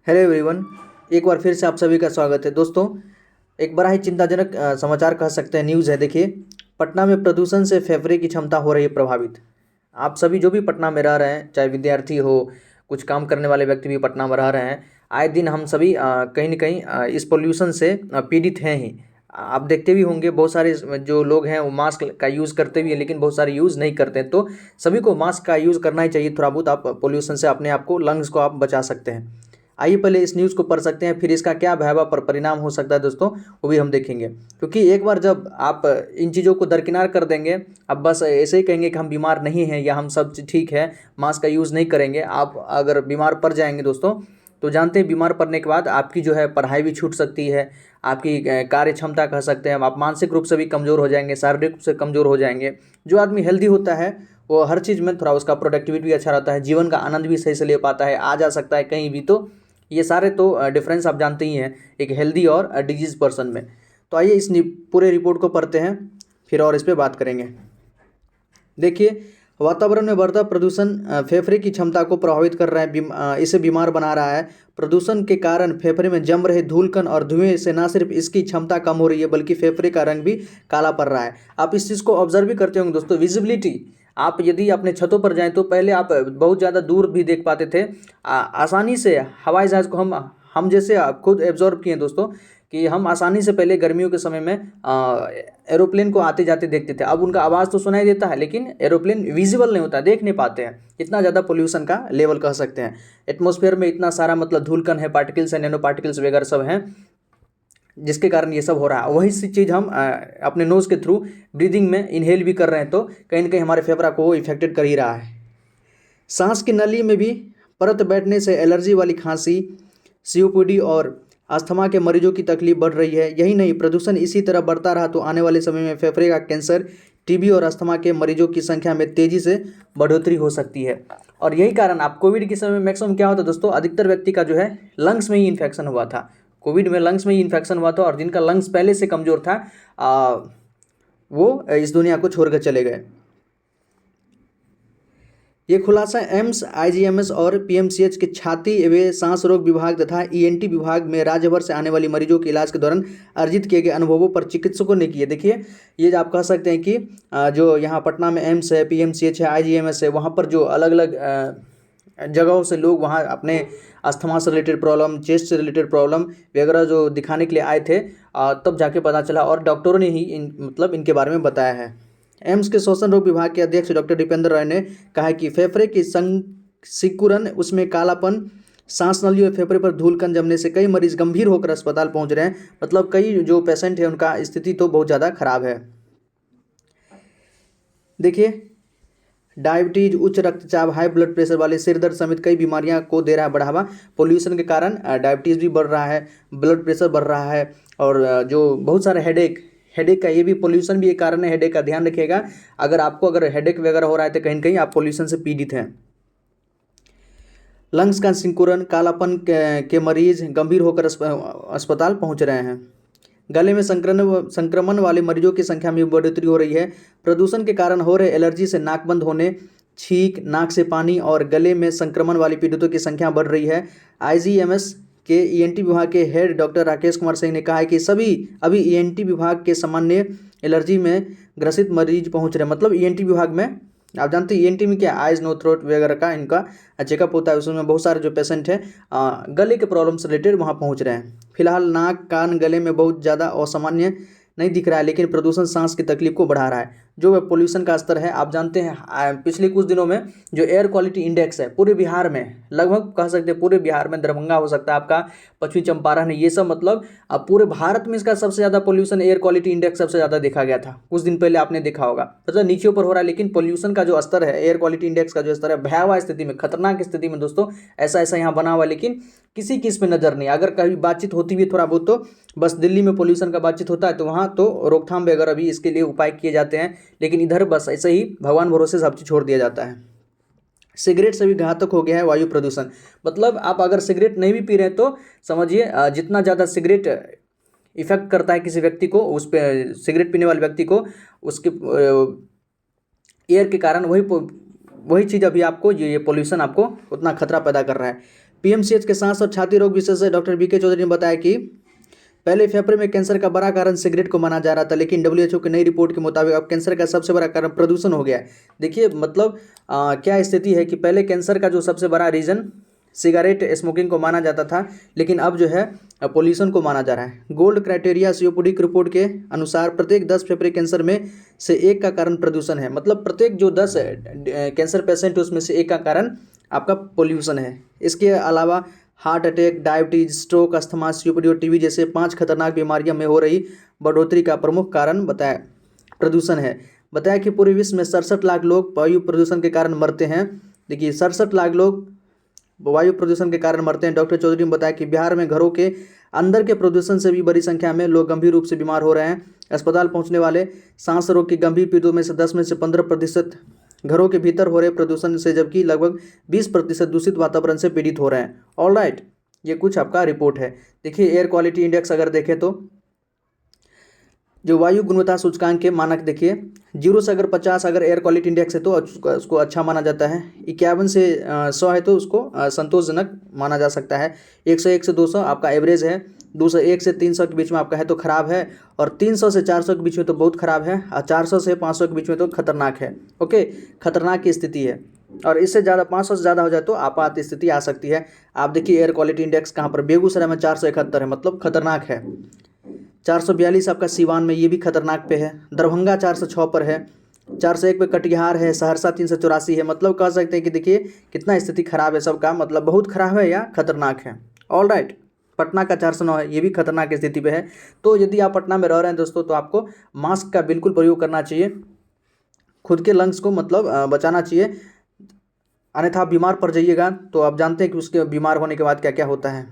Hello everyone. एक बार फिर से आप सभी का स्वागत है दोस्तों। एक बड़ा ही चिंताजनक समाचार कह सकते हैं, न्यूज़ है। देखिए, पटना में प्रदूषण से फेफड़े की क्षमता हो रही है प्रभावित। आप सभी जो भी पटना में रह रहे हैं, चाहे विद्यार्थी हो, कुछ काम करने वाले व्यक्ति भी पटना में रह रहे हैं, आए दिन हम सभी कहीं न कहीं इस पोल्यूशन से पीड़ित हैं ही। आप देखते भी होंगे बहुत सारे जो लोग हैं वो मास्क का यूज़ करते भी हैं, लेकिन बहुत सारे यूज़ नहीं करते हैं। तो सभी को मास्क का यूज़ करना ही चाहिए। थोड़ा बहुत आप पोल्यूशन से अपने आप को, लंग्स को आप बचा सकते हैं। आइए पहले इस न्यूज़ को पढ़ सकते हैं, फिर इसका क्या भयावह परिणाम हो सकता है दोस्तों, वो भी हम देखेंगे। क्योंकि एक बार जब आप इन चीज़ों को दरकिनार कर देंगे, अब बस ऐसे ही कहेंगे कि हम बीमार नहीं हैं या हम सब ठीक है, मास्क का यूज़ नहीं करेंगे, आप अगर बीमार पड़ जाएंगे दोस्तों, तो जानते हैं बीमार पड़ने के बाद आपकी जो है पढ़ाई भी छूट सकती है, आपकी कार्य क्षमता कह सकते हैं, आप मानसिक रूप से भी कमज़ोर हो जाएंगे, शारीरिक रूप से कमज़ोर हो जाएंगे। जो आदमी हेल्दी होता है वो हर चीज़ में थोड़ा उसका प्रोडक्टिविटी भी अच्छा रहता है, जीवन का आनंद भी सही से ले पाता है, आ जा सकता है कहीं भी। तो ये सारे तो डिफरेंस आप जानते ही हैं एक हेल्दी और डिजीज पर्सन में। तो आइए इस पूरे रिपोर्ट को पढ़ते हैं, फिर और इस पर बात करेंगे। देखिए, वातावरण में बढ़ता प्रदूषण फेफड़े की क्षमता को प्रभावित कर रहा है, इसे बीमार बना रहा है। प्रदूषण के कारण फेफड़े में जम रहे धूलकण और धुएं से न सिर्फ इसकी क्षमता कम हो रही है, बल्कि फेफड़े का रंग भी काला पड़ रहा है। आप इस चीज़ को ऑब्जर्व भी करते होंगे दोस्तों, विजिबिलिटी। आप यदि अपने छतों पर जाएं तो पहले आप बहुत ज़्यादा दूर भी देख पाते थे। आसानी से हवाई जहाज़ को हम जैसे खुद एब्जॉर्व किए दोस्तों कि हम आसानी से पहले गर्मियों के समय में एरोप्लेन को आते जाते देखते थे। अब उनका आवाज़ तो सुनाई देता है, लेकिन एरोप्लेन विजिबल नहीं होता, देख नहीं पाते हैं। इतना ज़्यादा पोल्यूशन का लेवल कह सकते हैं। एटमॉस्फेयर में इतना सारा मतलब धूलकण है, पार्टिकल्स है, नैनो पार्टिकल्स वगैरह सब हैं, जिसके कारण ये सब हो रहा है। वही सी चीज़ हम अपने नोज़ के थ्रू ब्रीदिंग में इनहेल भी कर रहे हैं, तो कहीं ना कहीं हमारे फेफड़ा को इफेक्टेड कर ही रहा है। सांस की नली में भी परत बैठने से एलर्जी वाली खांसी, सीओपीडी और अस्थमा के मरीजों की तकलीफ बढ़ रही है। यही नहीं, प्रदूषण इसी तरह बढ़ता रहा तो आने वाले समय में फेफड़े का कैंसर, टीबी और अस्थमा के मरीजों की संख्या में तेजी से बढ़ोतरी हो सकती है। और यही कारण, आप कोविड के समय में मैक्सिमम क्या होता दोस्तों, अधिकतर व्यक्ति का जो है लंग्स में ही इन्फेक्शन हुआ था। कोविड में लंग्स में ही इन्फेक्शन हुआ था, और जिनका लंग्स पहले से कमज़ोर था वो इस दुनिया को छोड़कर चले गए। ये खुलासा एम्स, आईजीएमएस और पीएमसीएच के छाती व सांस रोग विभाग तथा ईएनटी विभाग में राज्य भर से आने वाली मरीजों के इलाज के दौरान अर्जित किए गए अनुभवों पर चिकित्सकों ने किए। देखिए, ये आप कह सकते हैं कि जो यहाँ पटना में एम्स है, पीएमसीएच है, आईजीएमएस है, वहाँ पर जो अलग अलग जगहों से लोग वहाँ अपने अस्थमा से रिलेटेड प्रॉब्लम, चेस्ट से रिलेटेड प्रॉब्लम वगैरह जो दिखाने के लिए आए थे, तब जाके पता चला, और डॉक्टरों ने ही इनके बारे में बताया है। एम्स के श्वसन रोग विभाग के अध्यक्ष डॉक्टर दीपेंद्र राय ने कहा कि फेफड़े की सिकुड़न, उसमें कालापन, सांस नली और फेफड़े पर धूलकण जमने से कई मरीज गंभीर होकर अस्पताल पहुंच रहे हैं। मतलब कई जो पेशेंट है उनका स्थिति तो बहुत ज़्यादा खराब है। देखिए, डायबिटीज, उच्च रक्तचाप, हाई ब्लड प्रेशर वाले, सिर दर्द समेत कई बीमारियां को दे रहा है बढ़ावा। पोल्यूशन के कारण डायबिटीज़ भी बढ़ रहा है, ब्लड प्रेशर बढ़ रहा है, और जो बहुत सारे हेडेक का, ये भी पोल्यूशन भी एक कारण है हेडेक का। ध्यान रखिएगा, अगर हेडेक वगैरह हो रहा है तो कहीं ना कहीं आप पोल्यूशन से पीड़ित हैं। लंग्स का सिकुड़न, कालापन के मरीज गंभीर होकर अस्पताल पहुंच रहे हैं। गले में संक्रमण वाले मरीजों की संख्या में बढ़ोतरी हो रही है। प्रदूषण के कारण हो रहे एलर्जी से नाक बंद होने, छींक, नाक से पानी और गले में संक्रमण वाली पीड़ितों की संख्या बढ़ रही है। आईजीएमएस के ईएनटी विभाग के हेड डॉक्टर राकेश कुमार सिंह ने कहा है कि अभी ईएनटी विभाग के सामान्य एलर्जी में ग्रसित मरीज पहुंच रहे हैं। मतलब ईएनटी विभाग में, आप जानते हैं ईएनटी में क्या, आइज, नो, थ्रोट वगैरह का इनका चेकअप होता है। उसमें बहुत सारे जो पेशेंट हैं गले के प्रॉब्लम से रिलेटेड वहाँ पहुँच रहे हैं। फिलहाल नाक, कान, गले में बहुत ज़्यादा असामान्य नहीं दिख रहा है, लेकिन प्रदूषण सांस की तकलीफ को बढ़ा रहा है। जो पोल्यूशन का स्तर है, आप जानते हैं पिछले कुछ दिनों में जो एयर क्वालिटी इंडेक्स है पूरे बिहार में, लगभग कह सकते हैं पूरे बिहार में, दरभंगा हो सकता है आपका, पश्चिमी चंपारण है, ये सब मतलब अब पूरे भारत में इसका सबसे ज़्यादा पोल्यूशन एयर क्वालिटी इंडेक्स सबसे ज़्यादा देखा गया था। कुछ दिन पहले आपने देखा होगा, मतलब नीचे ऊपर हो रहा है, लेकिन पोल्यूशन का जो स्तर है, एयर क्वालिटी इंडेक्स का जो स्तर है, भयावह स्थिति में, खतरनाक स्थिति में दोस्तों, ऐसा यहाँ बना हुआ, लेकिन किसी की इस पर नज़र नहीं। अगर कभी बातचीत होती भी थोड़ा बहुत, तो बस दिल्ली में पोल्यूशन का बातचीत होता है तो वहाँ तो रोकथाम वगैरह भी इसके लिए उपाय किए जाते हैं, लेकिन इधर बस ऐसे ही भगवान भरोसे सब चीज़ छोड़ दिया जाता है। सिगरेट से भी घातक हो गया है वायु प्रदूषण। मतलब आप अगर सिगरेट नहीं भी पी रहे हैं तो समझिए जितना ज़्यादा सिगरेट इफेक्ट करता है किसी व्यक्ति को, उस पर सिगरेट पीने वाले व्यक्ति को, उसके एयर के कारण वही चीज़ अभी आपको ये पोल्यूशन आपको उतना खतरा पैदा कर रहा है। पीएमसीएच के सांस और छाती रोग विशेषज्ञ डॉक्टर बीके चौधरी ने बताया कि पहले फेफड़े में कैंसर का बड़ा कारण सिगरेट को माना जा रहा था, लेकिन डब्ल्यूएचओ की नई रिपोर्ट के मुताबिक अब कैंसर का सबसे बड़ा कारण प्रदूषण हो गया है। देखिए मतलब क्या स्थिति है कि पहले कैंसर का जो सबसे बड़ा रीज़न सिगरेट स्मोकिंग को माना जाता था, लेकिन अब जो है पोल्यूशन को माना जा रहा है। गोल्ड क्राइटेरिया सीओपीडी की रिपोर्ट के अनुसार प्रत्येक 10 फेफड़े कैंसर में से एक का कारण प्रदूषण है। मतलब प्रत्येक जो 10 कैंसर पेशेंट उसमें से एक का कारण आपका पोल्यूशन है। इसके अलावा heart attack, diabetes, stroke, asthma, COPD और टीबी जैसे 5 खतरनाक बीमारियों में हो रही बढ़ोतरी का प्रमुख कारण बताया प्रदूषण है। बताया कि पूरे विश्व में 67 लाख लोग वायु प्रदूषण के कारण मरते हैं। देखिए 67 लाख लोग वायु प्रदूषण के कारण मरते हैं। डॉक्टर चौधरी ने बताया कि बिहार में घरों के अंदर के प्रदूषण से भी बड़ी संख्या में लोग गंभीर रूप से बीमार हो रहे हैं। अस्पताल पहुंचने वाले सांस रोग की गंभीर पीड़ितों में से 10 में से 15% घरों के भीतर हो रहे प्रदूषण से, जबकि लगभग 20% दूषित वातावरण से पीड़ित हो रहे हैं। ऑल राइट, ये कुछ आपका रिपोर्ट है। देखिए एयर क्वालिटी इंडेक्स अगर देखें तो जो वायु गुणवत्ता सूचकांक के मानक देखिए 0 से अगर 50 अगर एयर क्वालिटी इंडेक्स है तो उसको अच्छा माना जाता है। 51 से 100 है तो उसको संतोषजनक माना जा सकता है। 101 से 200 आपका एवरेज है। 201 से 300 के बीच में आपका है तो खराब है, और 300 से 400 के बीच में तो बहुत खराब है, और 400 से 500 के बीच में तो खतरनाक है। ओके, खतरनाक की स्थिति है, और इससे ज़्यादा 500 से ज़्यादा हो जाए तो आपात स्थिति आ सकती है। आप देखिए एयर क्वालिटी इंडेक्स कहाँ पर, बेगूसराय में 471 है, मतलब खतरनाक है। 442 आपका सीवान में, ये भी खतरनाक पे है। दरभंगा 406 पर है। 401 पे कटिहार है। सहरसा 384 है। मतलब कह सकते हैं कि देखिए कितना स्थिति खराब है सबका, मतलब बहुत खराब है या खतरनाक है। ऑल राइट, पटना का 409 है, ये भी खतरनाक स्थिति पे है। तो यदि आप पटना में रह रहे हैं दोस्तों तो आपको मास्क का बिल्कुल प्रयोग करना चाहिए, खुद के लंग्स को मतलब बचाना चाहिए, अन्यथा आप बीमार पड़ जाइएगा तो आप जानते हैं कि उसके बीमार होने के बाद क्या क्या होता है।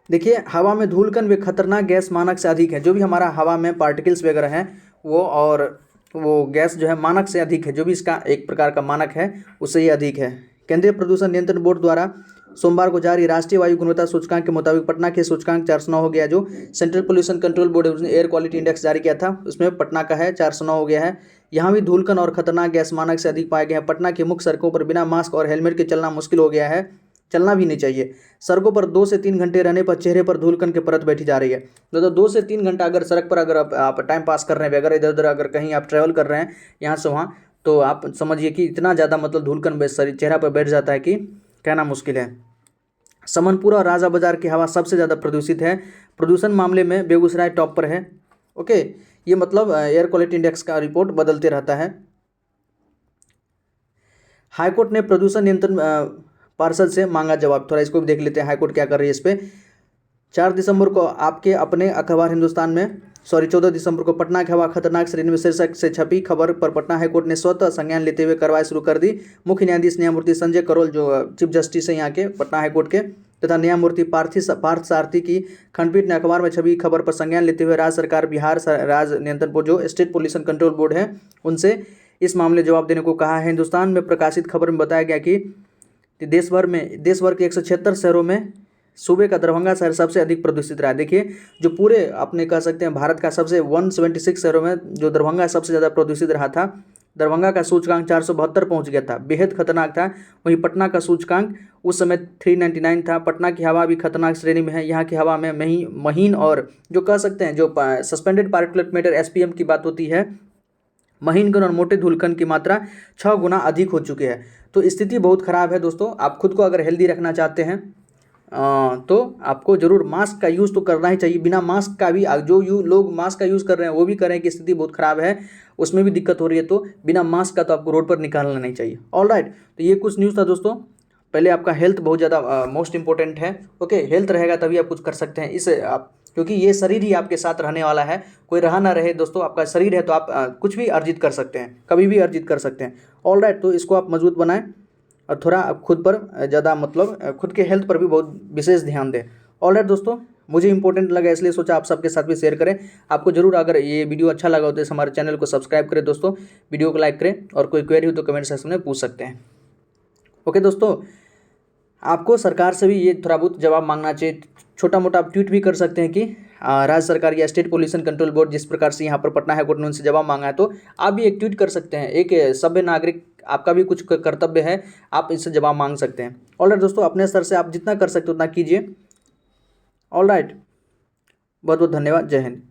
देखिए हवा में धूलकण वे खतरनाक गैस मानक से अधिक है। जो भी हमारा हवा में पार्टिकल्स वगैरह हैं वो गैस जो है मानक से अधिक है। जो भी इसका एक प्रकार का मानक है उससे ये अधिक है। केंद्रीय प्रदूषण नियंत्रण बोर्ड द्वारा सोमवार को जारी राष्ट्रीय वायु गुणवत्ता सूचकांक के मुताबिक पटना के सूचकांक 409 हो गया। जो सेंट्रल पोल्यूशन कंट्रोल बोर्ड ने एयर क्वालिटी इंडेक्स जारी किया था उसमें पटना का है 409 हो गया है। यहाँ भी धूलकण और खतरनाक गैस मानक से अधिक पाए गए हैं। पटना की मुख्य सड़कों पर बिना मास्क और हेलमेट के चलना मुश्किल हो गया है, चलना भी नहीं चाहिए। सड़कों पर 2 से 3 घंटे रहने पर चेहरे पर धूलकण की परत बैठी जा रही है। तो 2 से 3 घंटा अगर सड़क पर अगर आप टाइम पास कर रहे हैं, अगर इधर उधर अगर कहीं आप ट्रैवल कर रहे हैं यहाँ से वहाँ, तो आप समझिए कि इतना ज़्यादा मतलब धूलकण चेहरा पर बैठ जाता है कि कहना मुश्किल है। समनपुरा और राजा बाजार की हवा सबसे ज़्यादा प्रदूषित है। प्रदूषण मामले में बेगूसराय टॉप पर है। ओके, ये मतलब एयर क्वालिटी इंडेक्स का रिपोर्ट बदलते रहता है। हाईकोर्ट ने प्रदूषण नियंत्रण पार्षद से मांगा जवाब। थोड़ा इसको भी देख लेते हैं हाईकोर्ट क्या कर रही है इस पर। 4 दिसंबर को आपके अपने अखबार हिंदुस्तान में 14 दिसंबर को पटना की हवा खतरनाक श्रेणी में शीर्षक से छपी खबर पर पटना हाईकोर्ट ने स्वतः संज्ञान लेते हुए कार्रवाई शुरू कर दी। मुख्य न्यायाधीश न्यायमूर्ति संजय करोल जो चीफ जस्टिस है यहाँ के पटना हाईकोर्ट के, तथा न्यायमूर्ति पार्थ सारथी की खंडपीठ ने अखबार में छपी खबर पर संज्ञान लेते हुए राज्य सरकार, बिहार राज्य नियंत्रण बोर्ड जो स्टेट पोल्यूशन कंट्रोल बोर्ड है उनसे इस मामले जवाब देने को कहा है। हिंदुस्तान में प्रकाशित खबर में बताया गया कि देश भर के 176 शहरों में सूबे का दरभंगा शहर सबसे अधिक प्रदूषित रहा है। देखिए जो पूरे अपने कह सकते हैं भारत का सबसे 176 शहरों में जो दरभंगा सबसे ज़्यादा प्रदूषित रहा था। दरभंगा का सूचकांक 472 पहुंच गया था, बेहद खतरनाक था। वहीं पटना का सूचकांक उस समय 399 था। पटना की हवा भी खतरनाक श्रेणी में है। यहाँ की हवा में महीन और जो कह सकते हैं जो सस्पेंडेड पार्टिकुलेट मैटर SPM की बात होती है, महीन कण और मोटे धूलकण की मात्रा 6 गुना अधिक हो चुकी है। तो स्थिति बहुत ख़राब है दोस्तों। आप खुद को अगर हेल्दी रखना चाहते हैं तो आपको ज़रूर मास्क का यूज़ तो करना ही चाहिए। बिना मास्क का भी जो लोग मास्क का यूज़ कर रहे हैं वो भी करें कि स्थिति बहुत ख़राब है, उसमें भी दिक्कत हो रही है, तो बिना मास्क का तो आपको रोड पर निकालना नहीं चाहिए। ऑल राइट, तो ये कुछ न्यूज़ था दोस्तों। पहले आपका हेल्थ बहुत ज़्यादा मोस्ट इंपॉर्टेंट है। ओके, हेल्थ रहेगा तभी आप कुछ कर सकते हैं। इसे आप क्योंकि ये शरीर ही आपके साथ रहने वाला है, कोई रहा ना रहे दोस्तों, आपका शरीर है तो आप कुछ भी अर्जित कर सकते हैं, कभी भी अर्जित कर सकते हैं। ऑल राइट, तो इसको आप मजबूत बनाएं और थोड़ा खुद पर ज़्यादा मतलब खुद के हेल्थ पर भी बहुत विशेष ध्यान दें। ऑल राइट दोस्तों, मुझे इंपॉर्टेंट लगा इसलिए सोचा आप सबके साथ भी शेयर करें। आपको जरूर अगर ये वीडियो अच्छा लगा हो तो हमारे चैनल को सब्सक्राइब करें दोस्तों, वीडियो को लाइक करें, और कोई क्वेरी हो तो कमेंट सेक्शन में पूछ सकते हैं। ओके दोस्तों, आपको सरकार से भी ये थोड़ा बहुत जवाब मांगना चाहिए। छोटा मोटा आप ट्वीट भी कर सकते हैं कि राज्य सरकार या स्टेट पोल्यूशन कंट्रोल बोर्ड जिस प्रकार से यहाँ पर पटना हाईकोर्ट ने उनसे जवाब मांगा है, तो आप भी एक ट्वीट कर सकते हैं। एक सभ्य नागरिक आपका भी कुछ कर्तव्य है, आप इससे जवाब मांग सकते हैं। ऑलराइट दोस्तों, अपने स्तर से आप जितना कर सकते हो उतना कीजिए। ऑलराइट, बहुत बहुत धन्यवाद। जय हिंद।